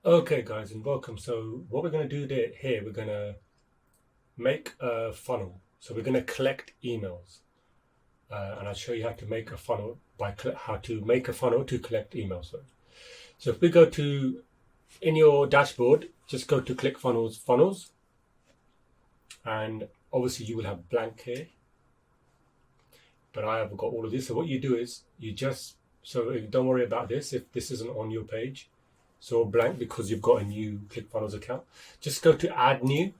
Okay, guys, and welcome. So, what we're going to do here, we're going to make a funnel. So, we're going to collect emails, and I'll show you how to make a funnel how to make a funnel to collect emails. So, if we go to in your dashboard, just go to Clickfunnels funnels, and obviously you will have blank here, but I have got all of this. So, what you do is don't worry about this if this isn't on your page. So blank because you've got a new ClickFunnels account. Just go to Add New.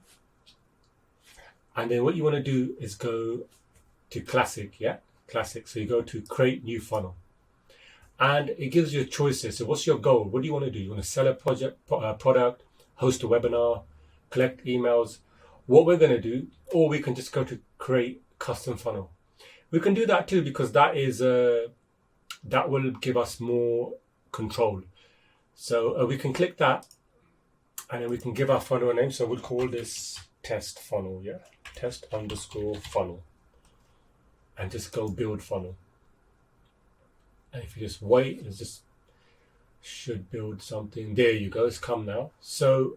And then what you want to do is go to classic, yeah? Classic. So you go to create new funnel. And it gives you choices. So what's your goal? What do you want to do? You want to sell a product, host a webinar, collect emails. What we're going to do, or we can just go to create custom funnel. We can do that too because that will give us more control. So we can click that and then we can give our funnel a name. So we'll call this test funnel, yeah? Test_funnel. And just go build funnel. And if you just wait, it just should build something. There you go, it's come now. So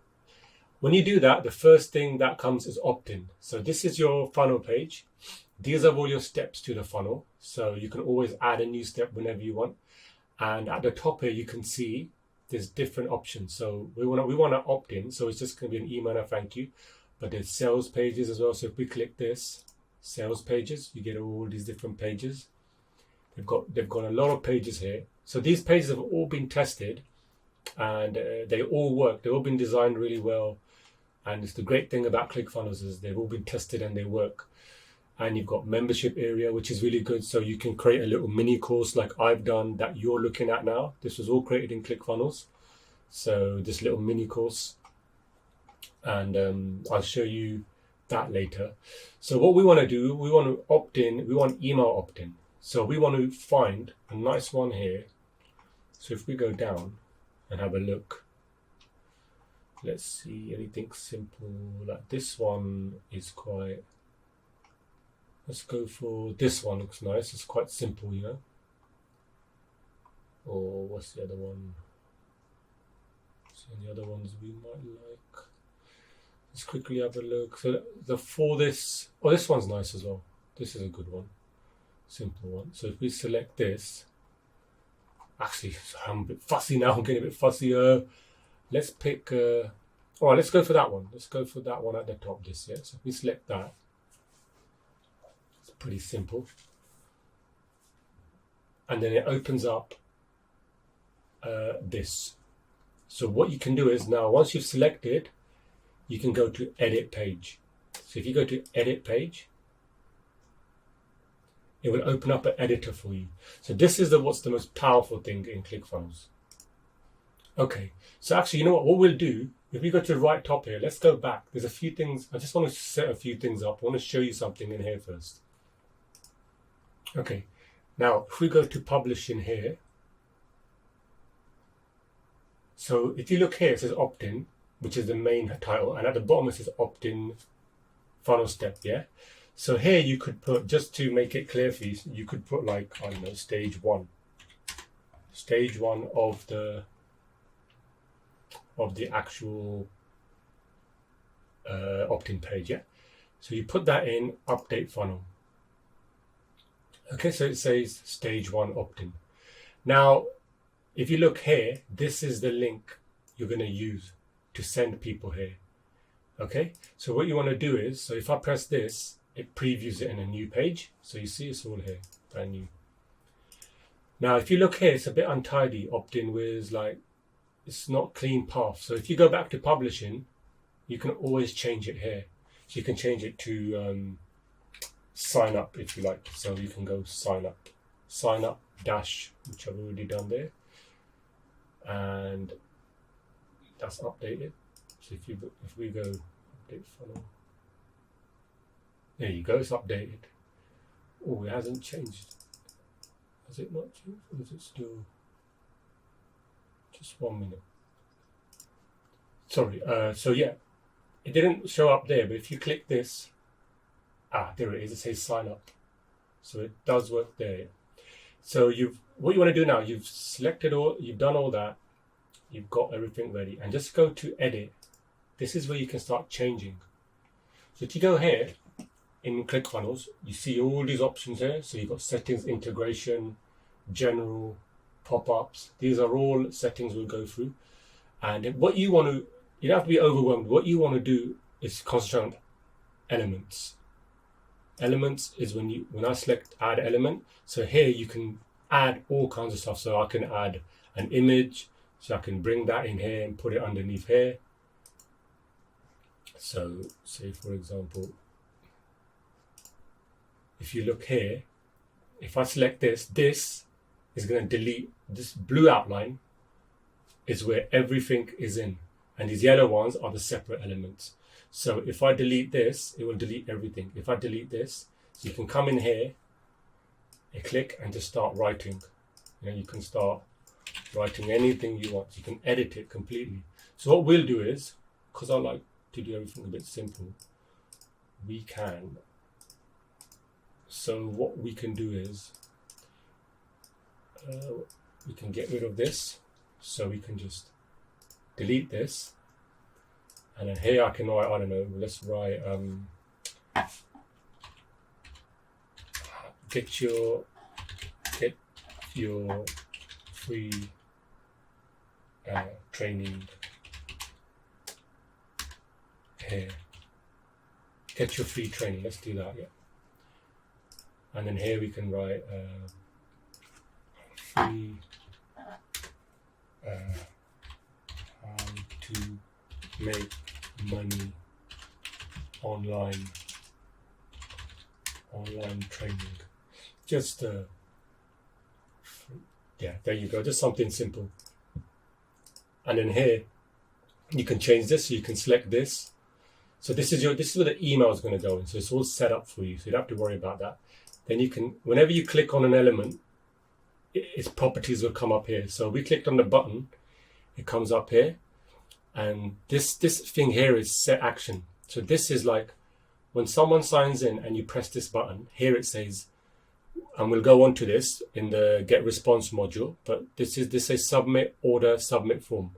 when you do that, the first thing that comes is opt-in. So this is your funnel page. These are all your steps to the funnel. So you can always add a new step whenever you want. And at the top here, you can see there's different options. So we want to opt in. So it's just going to be an email and a thank you. But there's sales pages as well. So if we click this, sales pages, you get all these different pages. They've got a lot of pages here. So these pages have all been tested, and they all work. They've all been designed really well. And it's the great thing about ClickFunnels is they've all been tested and they work. And you've got membership area, which is really good. So you can create a little mini course like I've done that you're looking at now. This was all created in ClickFunnels. So this little mini course, and I'll show you that later. So what we want to do, we want to opt in. We want email opt-in. So we want to find a nice one here. So if we go down and have a look, let's see anything simple. Like this one is quite. Let's go for this one. Looks nice. It's quite simple, you know. Or what's the other one? So the other ones we might like. Let's quickly have a look. So this one's nice as well. This is a good one. Simple one. So if we select this, actually, I'm a bit fussy now. I'm getting a bit fussy. Let's pick. Let's go for that one. Let's go for that one at the top. This, yeah. So if we select that, it's pretty simple. And then it opens up this. So what you can do is now, once you've selected, you can go to edit page. So if you go to edit page, it will open up an editor for you. So this is what's the most powerful thing in ClickFunnels. Okay, so actually, you know what we'll do, if we go to the right top here, let's go back. There's a few things, I just want to set a few things up. I want to show you something in here first. Okay, now if we go to publish in here, so if you look here, it says opt-in, which is the main title, and at the bottom it says opt-in funnel step, yeah? So here you could put, just to make it clear for you, you could put like, I don't know, stage one of the actual opt-in page, yeah? So you put that in, update funnel. Okay, so it says stage one opt-in. Now, if you look here, this is the link you're going to use to send people here. Okay, so what you want to do is, so if I press this, it previews it in a new page. So you see it's all here, brand new. Now, if you look here, it's a bit untidy, opt-in with like, it's not clean path. So if you go back to publishing, you can always change it here. So you can change it to sign up if you like. So you can go sign up dash, which I've already done there. And that's updated. So if we go update funnel, there you go, it's updated. Oh, it hasn't changed. Has it not changed? Or is it still? Just 1 minute. Sorry. So yeah, it didn't show up there, but if you click this, there it is. It says sign up. So it does work there. So what you want to do now, you've selected all, you've done all that. You've got everything ready, and just go to edit. This is where you can start changing. So if you go here in Clickfunnels, you see all these options here. So you've got settings, integration, general, pop-ups. These are all settings we'll go through. And what you want to, you don't have to be overwhelmed. What you want to do is concentrate on elements. Elements is when I select add element. So here you can add all kinds of stuff. So I can add an image. So I can bring that in here and put it underneath here. So say for example, if you look here, if I select this, this is going to delete this blue outline is where everything is in. And these yellow ones are the separate elements. So if I delete this, it will delete everything. If I delete this, so you can come in here and click and just start writing. You can start writing anything you want. You can edit it completely. So what we'll do is, because I like to do everything a bit simple, we can. So what we can do is, we can get rid of this. So we can just delete this. And then here I can write, I don't know, let's write, get your free training here. Get your free training, let's do that, yeah. And then here we can write free how to make money online training. Just yeah, there you go, just something simple. And then here you can change this, so you can select this. So this is where the email is going to go in. So it's all set up for you, so you don't have to worry about that. Then you can, whenever you click on an element, its properties will come up here. So we clicked on the button, it comes up here, and this thing here is set action. So this is like when someone signs in and you press this button, here it says, and we'll go on to this in the GetResponse module, but this says submit order, submit form.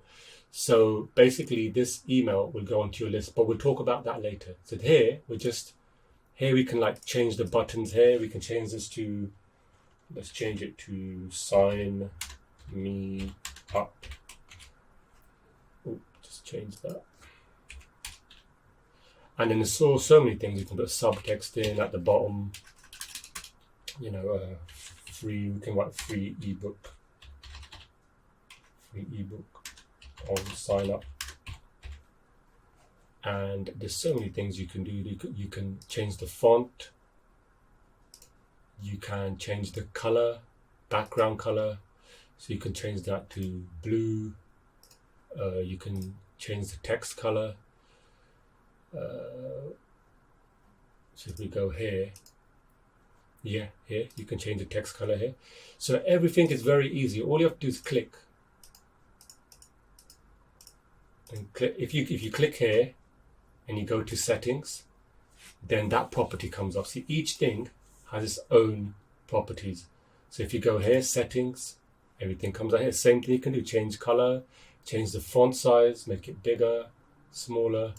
So basically this email will go onto your list, but we'll talk about that later. So here we can like change the buttons here. We can change this to, let's change it to sign me up. Ooh, just change that. And then there's so many things. You can put subtext in at the bottom. Free, we can write free ebook on sign up. And there's so many things you can do. You can change the font. You can change the color, background color. So you can change that to blue. You can change the text color. So if we go here, here you can change the text color here. So everything is very easy. All you have to do is click. And click. If you click here and you go to settings, then that property comes up. See, each thing has its own properties. So if you go here, settings, everything comes out here. Same thing you can do, change color, change the font size, make it bigger, smaller,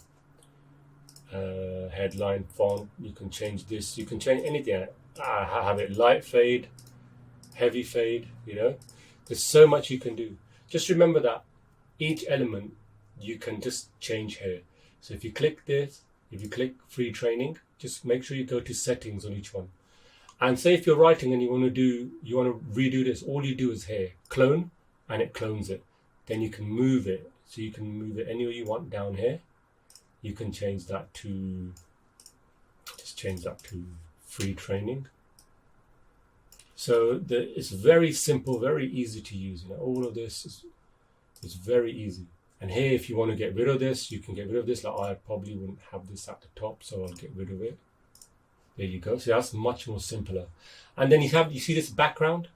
headline font. You can change this, you can change anything. Have it light fade, heavy fade, There's so much you can do. Just remember that each element you can just change here. So if you click this, if you click free training, just make sure you go to settings on each one. And say if you're writing and you want to redo this, all you do is here, clone, and it clones it. Then you can move it. So you can move it anywhere you want down here. You can change that to, just change that to free training. So it's very simple, very easy to use. All of this is very easy. And here, if you want to get rid of this, you can get rid of this. Like I probably wouldn't have this at the top, so I'll get rid of it. There you go. So that's much more simpler. And then you see this background?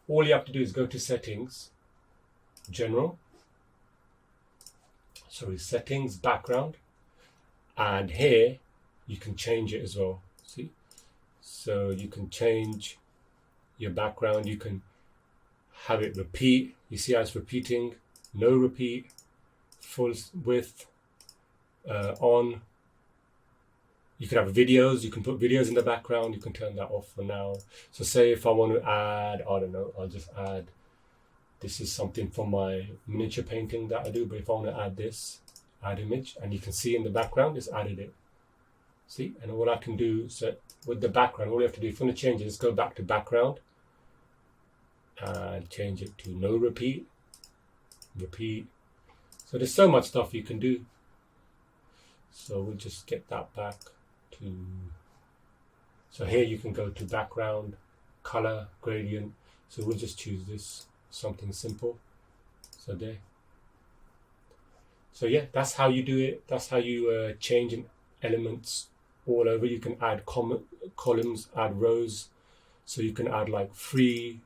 All you have to do is go to settings, general. Sorry, settings, background. And here, you can change it as well. See? So you can change your background. You can have it repeat. You see how it's repeating? no repeat, full width, on. You can have videos, you can put videos in the background, you can turn that off for now. So say if I want to add, I don't know, I'll just add, this is something from my miniature painting that I do, but if I want to add this, add image, and you can see in the background, it's added it. See, and all I can do, so with the background, all you have to do, if you want to change it, is go back to background, and change it to no repeat, repeat. So there's so much stuff you can do. So we'll just get that back to, so here you can go to background, color, gradient. So we'll just choose this, something simple. So there. So yeah, that's how you do it. That's how you change elements all over. You can add columns, add rows. So you can add like three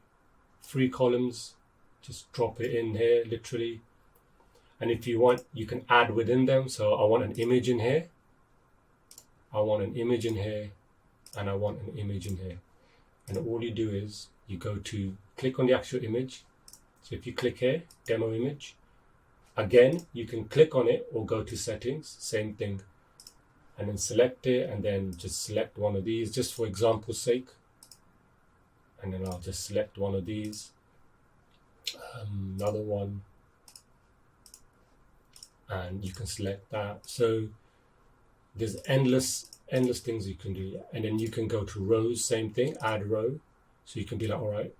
columns, just drop it in here literally. And if you want, you can add within them. So I want an image in here, I want an image in here, and I want an image in here. And all you do is you go to click on the actual image. So if you click here, demo image, again, you can click on it or go to settings, same thing. And then select it, and then just select one of these, just for example's sake. And then I'll just select one of these, another one, and you can select that. So there's endless things you can do. And then you can go to rows, same thing, add row. So you can be like, all right,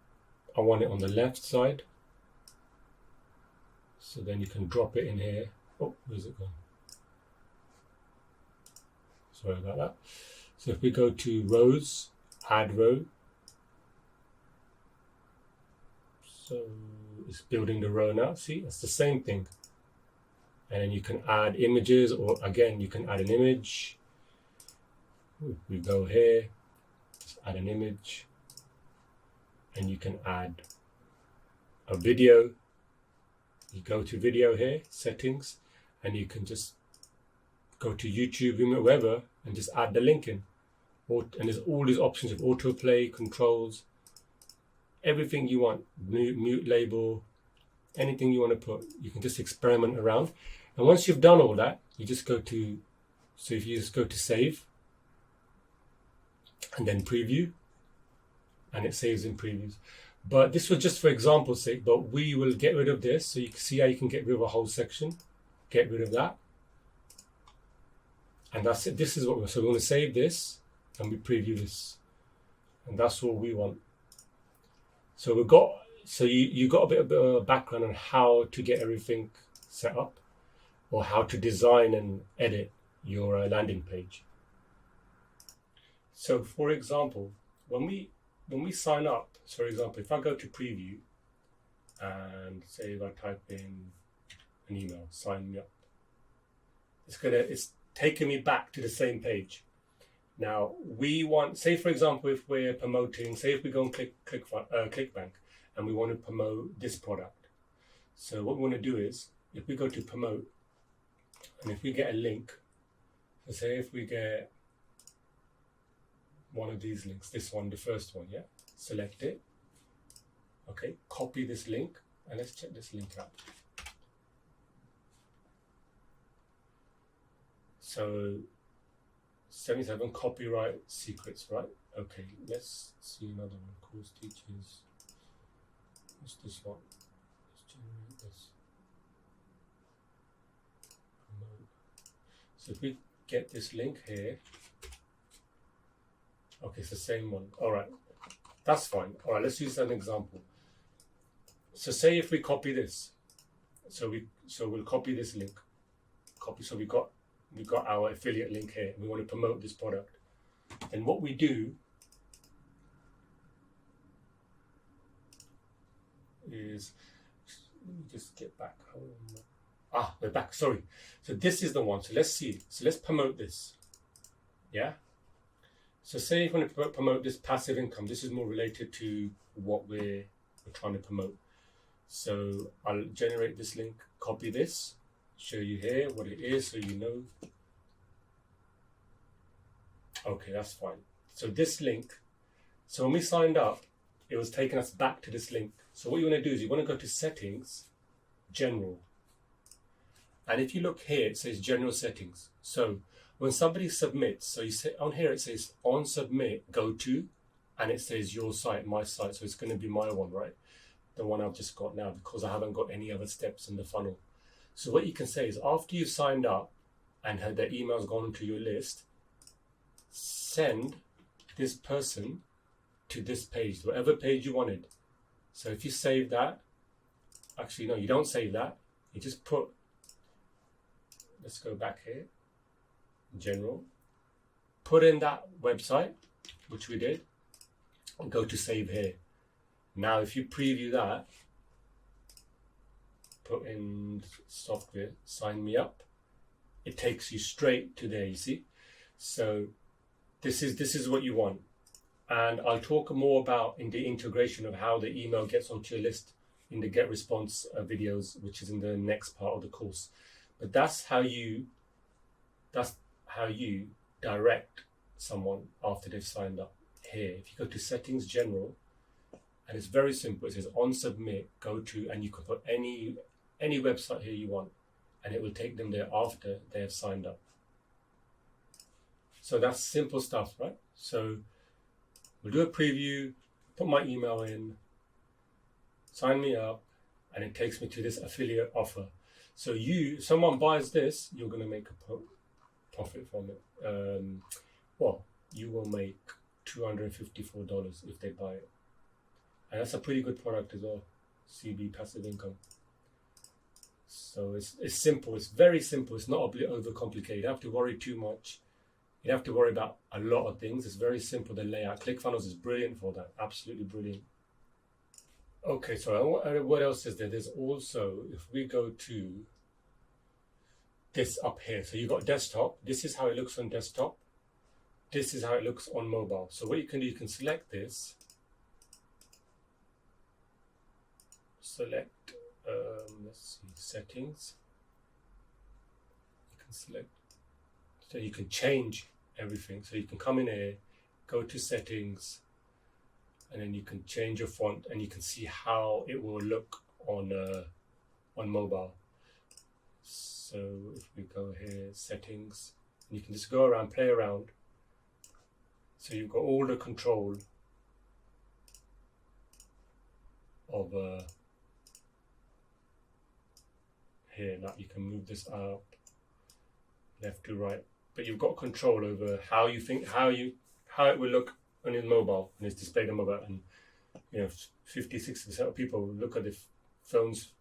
I want it on the left side. So then you can drop it in here. Oh, where's it gone? Sorry about that. So if we go to rows, add row. So it's building the row now. See, it's the same thing. And then you can add images, or again, you can add an image. We go here, just add an image. And you can add a video. You go to video here, settings, and you can just go to YouTube, wherever, and just add the link in. And there's all these options of autoplay, controls, everything you want, mute label, anything you want to put, you can just experiment around. And once you've done all that, you just go to, so if you just go to save, and then preview, and it saves in previews. But this was just for example's sake, but we will get rid of this. So you can see how you can get rid of a whole section, get rid of that. And that's it. This is what so we want to save this, and we preview this. And that's what we want. So we've got, so you got a bit of a background on how to get everything set up, or how to design and edit your landing page. So for example, when we sign up, so for example, if I go to preview and say if I type in an email, sign me up, it's taking me back to the same page. Now we want, say for example, if we're promoting, say if we go on ClickBank and we want to promote this product. So what we want to do is, if we go to promote, and if we get a link, so say if we get one of these links, this one, the first one, yeah, select it. Okay, copy this link, and let's check this link out. So 77 copyright secrets, right? Okay, let's see another one. Course teachers. What's this one? Let's generate this. Promote. So if we get this link here, okay, it's the same one. All right, that's fine. All right, let's use an example. So say if we copy this, so we'll copy this link. Copy. So we got our affiliate link here. We want to promote this product. And what we do is, let me just get back. We're back. Sorry. So this is the one. So let's see. So let's promote this. Yeah. So say if we want to promote this passive income, this is more related to what we're trying to promote. So I'll generate this link, copy this, show you here what it is so you know. Okay, that's fine. So this link, so when we signed up, it was taking us back to this link. So what you want to do is you want to go to settings, general. And if you look here, it says general settings. So when somebody submits, so you say on here, it says on submit, go to, and it says your site, my site. So it's going to be my one, right? The one I've just got now, because I haven't got any other steps in the funnel. So what you can say is after you've signed up and had their emails gone into your list, send this person to this page, whatever page you wanted. So if you save that, actually, no, you don't save that. You just put, let's go back here, general, put in that website, which we did, and go to save here. Now, if you preview that, put in software, sign me up, it takes you straight to there, you see? So this is what you want. And I'll talk more about in the integration of how the email gets onto your list in the GetResponse videos, which is in the next part of the course. But that's how you direct someone after they've signed up. Here, if you go to settings, general, and it's very simple. It says on submit, go to, and you can put any website here you want, and it will take them there after they have signed up. So that's simple stuff, right? So we'll do a preview, put my email in, sign me up, and it takes me to this affiliate offer. So if someone buys this, you're going to make a profit from it. Well, you will make $254 if they buy it. And that's a pretty good product as well, CB, passive income. So it's simple, it's very simple, it's not overcomplicated. You don't have to worry too much. You don't have to worry about a lot of things. It's very simple, the layout. Clickfunnels is brilliant for that, absolutely brilliant. Okay, so what else is there? There's also, if we go to this up here, so you've got desktop. This is how it looks on desktop. This is how it looks on mobile. So what you can do, you can select this. Select, let's see, settings. You can select, so you can change everything. So you can come in here, go to settings, and then you can change your font, and you can see how it will look on mobile. So if we go here, settings, you can just go around, play around. So you've got all the control of here. Like you can move this up, left to right, but you've got control over how you think, how it will look on his mobile, and it's displayed on mobile. And 50-60% of people look at the phones,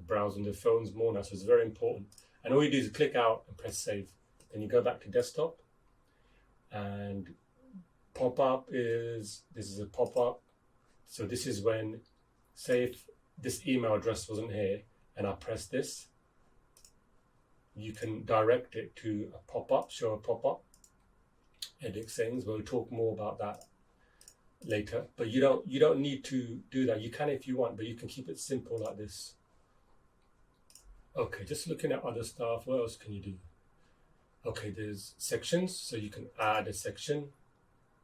browse on their phones more now, so it's very important. And all you do is click out and press save. Then you go back to desktop, and pop-up this is a pop-up. So this is when, say if this email address wasn't here and I press this, you can direct it to a pop-up, show a pop-up, edit settings. We'll talk more about that later, but you don't need to do that. You can if you want, but you can keep it simple like this. Okay, just looking at other stuff, what else can you do? Okay, there's sections, so you can add a section.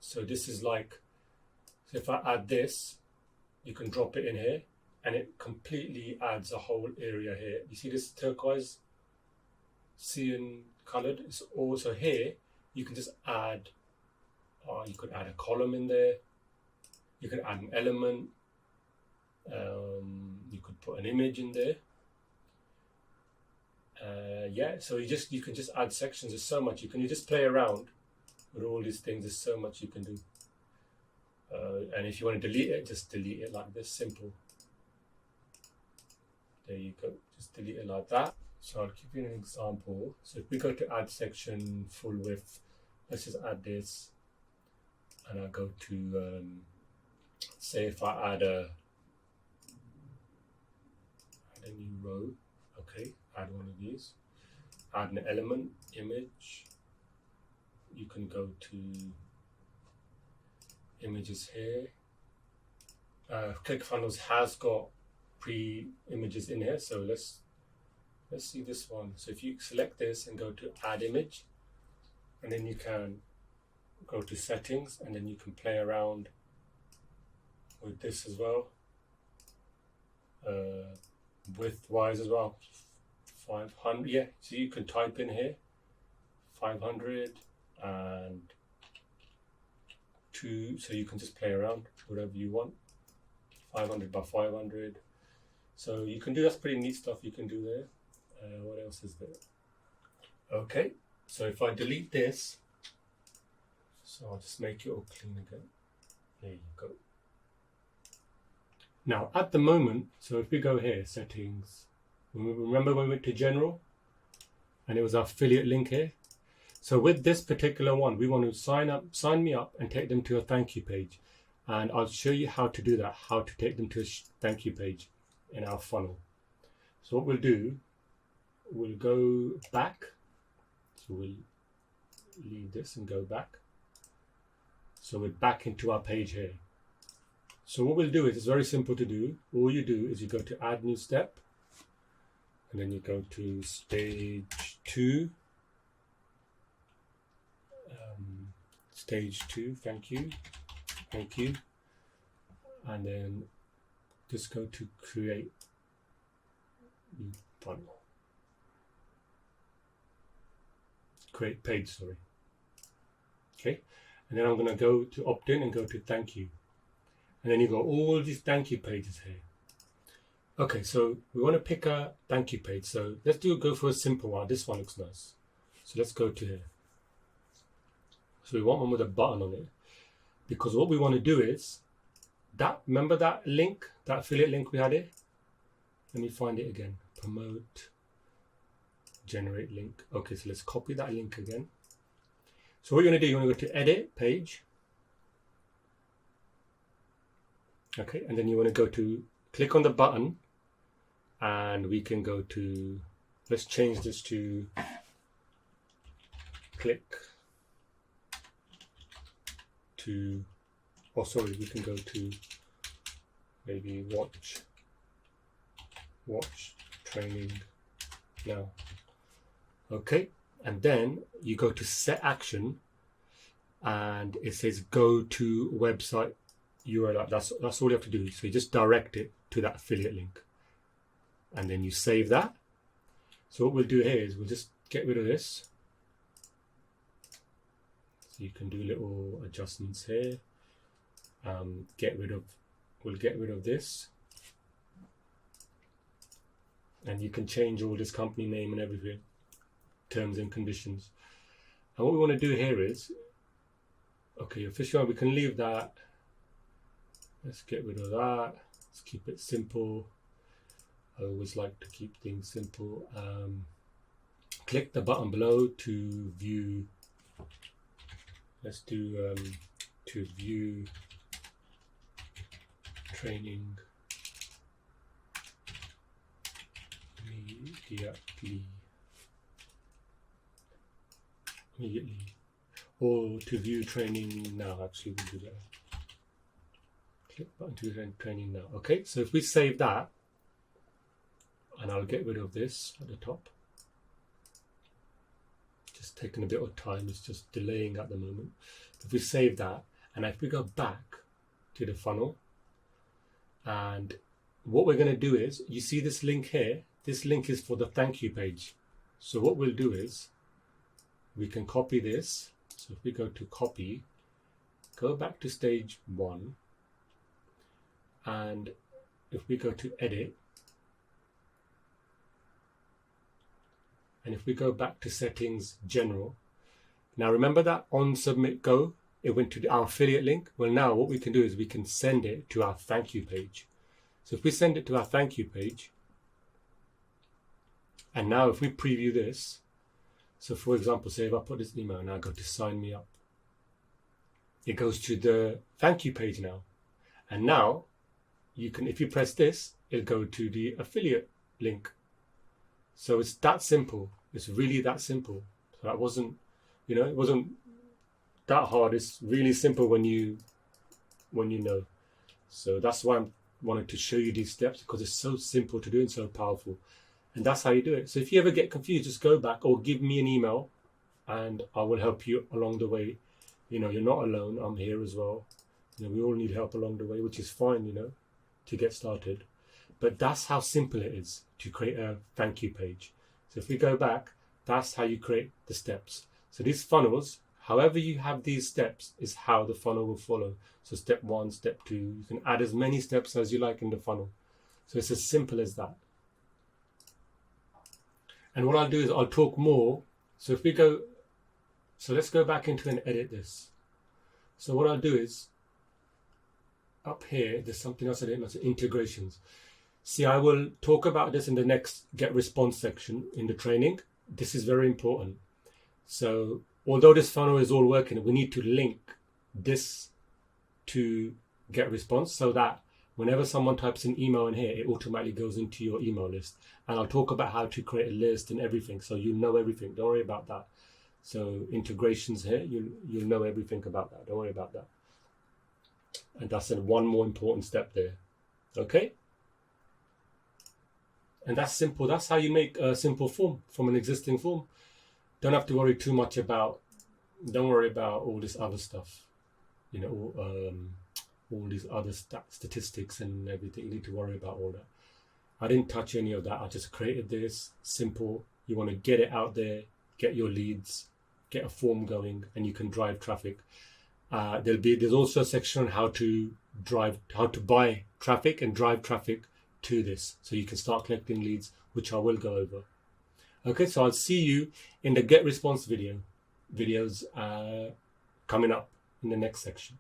So this is like, so if I add this, you can drop it in here, and it completely adds a whole area here. You see this turquoise, cyan colored? It's also here. You can just add, you could add a column in there. You could add an element. You could put an image in there. Yeah, so you can just add sections. There's so much you just play around with all these things. There's so much you can do. And if you want to delete it, just delete it like this, simple. There you go, just delete it like that. So I'll give you an example. So if we go to add section full width, let's just add this, and I'll go to, say if I add a new row, okay, add one of these, add an element, image, you can go to images here. Clickfunnels has got pre-images in here, so let's see this one. So if you select this and go to add image, and then you can go to settings, and then you can play around with this as well. width wise as well. 500, yeah, so you can type in here 500 and 2, so you can just play around whatever you want. 500 by 500, so you can do, that's pretty neat stuff you can do there. What else is there? Okay, so if I delete this, so I'll just make it all clean again. There you go. Now at the moment, so if we go here, settings, remember when we went to general and it was our affiliate link here? So with this particular one, we want to sign me up and take them to a thank you page. And I'll show you how to do that, how to take them to a thank you page in our funnel. So what we'll do, we'll go back. So we'll leave this and go back. So we're back into our page here. So what we'll do is, it's very simple to do. All you do is you go to add new step, and then you go to stage 2. Stage 2, thank you. And then just go to create new funnel. Create page, sorry. Okay, and then I'm going to go to opt in and go to thank you. And then you got all these thank you pages here. Okay, so we want to pick a thank you page. So let's go for a simple one. This one looks nice. So let's go to here. So we want one with a button on it, because what we want to do is remember that link, that affiliate link we had here? Let me find it again. Promote, generate link. Okay, so let's copy that link again. So what you're going to do, you want to go to edit page. Okay, and then you want to go to click on the button, and we can go to, let's change this to click to, oh sorry, we can go to maybe watch training now. Okay, and then you go to set action, and it says go to website URL. That's all you have to do. So you just direct it to that affiliate link, and then you save that. So what we'll do here is we'll just get rid of this. So you can do little adjustments here. We'll get rid of this, and you can change all this company name and everything, terms and conditions. And what we want to do here is, okay, official, we can leave that. Let's get rid of that. Let's keep it simple. I always like to keep things simple. Click the button below to view. Let's do to view training immediately, or to view training now. Actually, we'll do that. Click button to view training now. Okay, so if we save that, and I'll get rid of this at the top. Just taking a bit of time, it's just delaying at the moment. If we save that, and if we go back to the funnel, and what we're going to do is, you see this link here, this link is for the thank you page. So what we'll do is, we can copy this. So if we go to copy, go back to stage 1, and if we go to edit, and if we go back to settings, general. Now remember that on submit go, it went to our affiliate link. Well, now what we can do is we can send it to our thank you page. So if we send it to our thank you page, and now if we preview this, so for example, say if I put this email and I go to sign me up, it goes to the thank you page now. And now you can, if you press this, it'll go to the affiliate link. So it's that simple. It's really that simple. So that wasn't, it wasn't that hard. It's really simple when you know. So that's why I wanted to show you these steps, because it's so simple to do and so powerful. And that's how you do it. So if you ever get confused, just go back or give me an email and I will help you along the way. You're not alone. I'm here as well. We all need help along the way, which is fine, to get started. But that's how simple it is to create a thank you page. So if we go back, that's how you create the steps. So these funnels, however you have these steps, is how the funnel will follow. So step 1, step 2, you can add as many steps as you like in the funnel. So it's as simple as that. And what I'll do is I'll talk more. So if we go, so let's go back into and edit this. So what I'll do is, up here, there's something else I didn't mention, integrations. See, I will talk about this in the next GetResponse section in the training. This is very important. So although this funnel is all working, we need to link this to GetResponse so that whenever someone types an email in here, it automatically goes into your email list. And I'll talk about how to create a list and everything, so you know everything. Don't worry about that. So integrations here, you'll know everything about that. Don't worry about that. And that's one more important step there. Okay? And that's simple. That's how you make a simple form from an existing form. Don't have to worry too much about, don't worry about all this other stuff. You know, all these other statistics and everything. You need to worry about all that. I didn't touch any of that. I just created this simple. You want to get it out there, get your leads, get a form going, and you can drive traffic. There's also a section on how to buy traffic and drive traffic to this, so you can start collecting leads, which I will go over. Okay, so I'll see you in the GetResponse videos coming up in the next section.